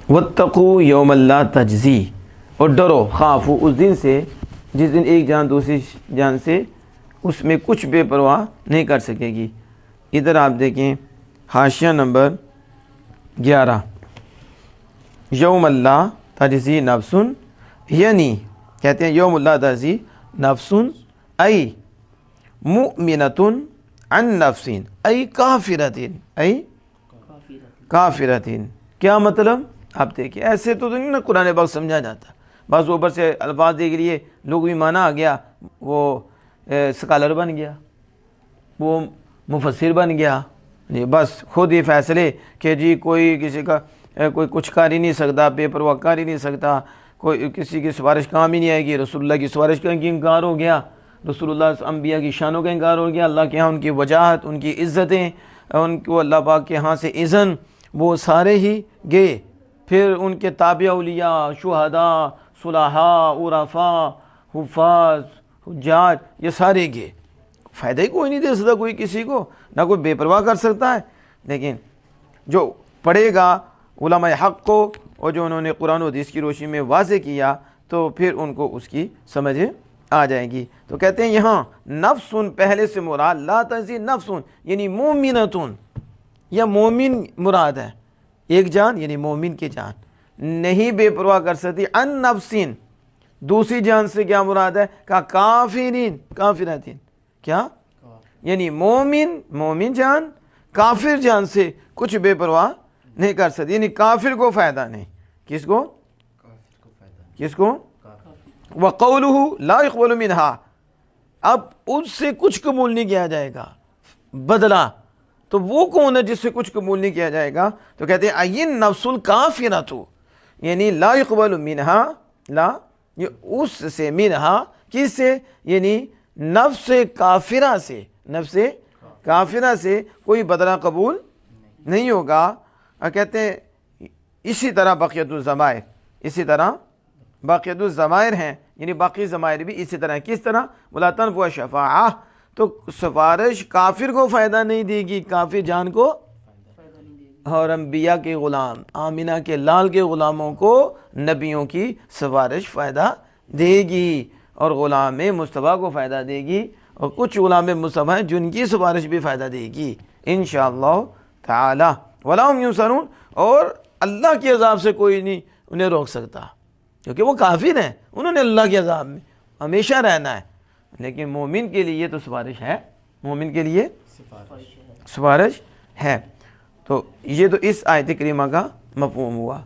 واتقوا یوم لا تجزی، اور ڈرو خافو اس دن سے جس دن ایک جان دوسری جان سے اس میں کچھ بے پرواہ نہیں کر سکے گی۔ ادھر آپ دیکھیں حاشیہ نمبر 11، یوم اللہ تجزی نفس، یعنی کہتے ہیں یوم اللہ تجزی نفس ای مؤمنۃ عن نفس ای کافرۃ، ای کافرۃ، کیا مطلب؟ آپ دیکھیں ایسے تو نہیں نا قرآن پاک سمجھا جاتا، بعض اوپر سے الفاظ دیکھ لیے لوگ بھی معنی آ گیا، وہ سکالر بن گیا، وہ مفسر بن گیا، جی بس خود ہی فیصلے کہ جی کوئی کسی کا کوئی کچھ کر ہی نہیں سکتا، بے پرواہ کر ہی نہیں سکتا، کوئی کسی کی سفارش کام ہی نہیں آئے گی، رسول اللہ کی سفارش کا انکار ہو گیا، رسول اللہ انبیاء کی شانوں کا انکار ہو گیا، اللہ کے ہاں ان کی وجاہت، ان کی عزتیں، ان کو اللہ پاک کے ہاں سے اذن، وہ سارے ہی گئے۔ پھر ان کے تابع اولیاء، شہداء، صلحاء، عرفاء، حفاظ، حجاج، یہ سارے گئے، فائدہ ہی کوئی نہیں دے سکتا کوئی کسی کو، نہ کوئی بے پرواہ کر سکتا ہے۔ لیکن جو پڑھے گا علماء حق کو، اور جو انہوں نے قرآن و حدیث کی روشنی میں واضح کیا، تو پھر ان کو اس کی سمجھ آ جائے گی۔ تو کہتے ہیں یہاں نفس پہلے سے مراد لا تجزی نفس یعنی مومنتون، یا مومن مراد ہے، ایک جان یعنی مومن کی جان نہیں بے پرواہ کر سکتی، ان نفسین دوسری جان سے کیا مراد ہے؟ کافرین، کافراتین، کیا یعنی مومن جان کافر جان سے کچھ بے پرواہ نہیں کر سکتی، یعنی کافر کو فائدہ نہیں، کس کو؟ کس کو؟ وَقَوْلُهُ لَا يُقْبَلُ مِنْهَا، اب اس سے کچھ قبول نہیں کیا جائے گا بدلہ، تو وہ کون ہے جس سے کچھ قبول نہیں کیا جائے گا؟ تو کہتے ہیں اَيِّن نَفْسُ الْكَافِرَةُ، یعنی لا يُقْبَلُ مِنْهَا، لا یہ اس سے، منہا کس سے؟ یعنی نفس کافرہ سے، نفس کافرہ سے کوئی بدلہ قبول نہیں ہوگا۔ اور کہتے ہیں اسی طرح بقیت الضمائر، اسی طرح بقیت الضمائر ہیں، یعنی باقی ضمائر بھی اسی طرح، کس طرح؟ وَلَا تَنْفُعُ الشَّفَاعَةُ، تو سفارش کافر کو فائدہ نہیں دے گی، کافر جان کو، اور انبیاء کے غلام، آمینہ کے لال کے غلاموں کو نبیوں کی سفارش فائدہ دے گی، اور غلام مصطفیٰ کو فائدہ دے گی، اور کچھ غلام مصطفیٰ ہیں جن کی سفارش بھی فائدہ دے گی انشاءاللہ تعالی۔ وَلَا هُمْ يُنصَرُونَ، اور اللہ کے عذاب سے کوئی نہیں انہیں روک سکتا، کیونکہ وہ کافر ہیں، انہوں نے اللہ کے عذاب میں ہمیشہ رہنا ہے۔ لیکن مومن کے لیے تو سفارش ہے، مومن کے لیے سفارش ہے۔ تو یہ تو اس آیت کریمہ کا مفہوم ہوا۔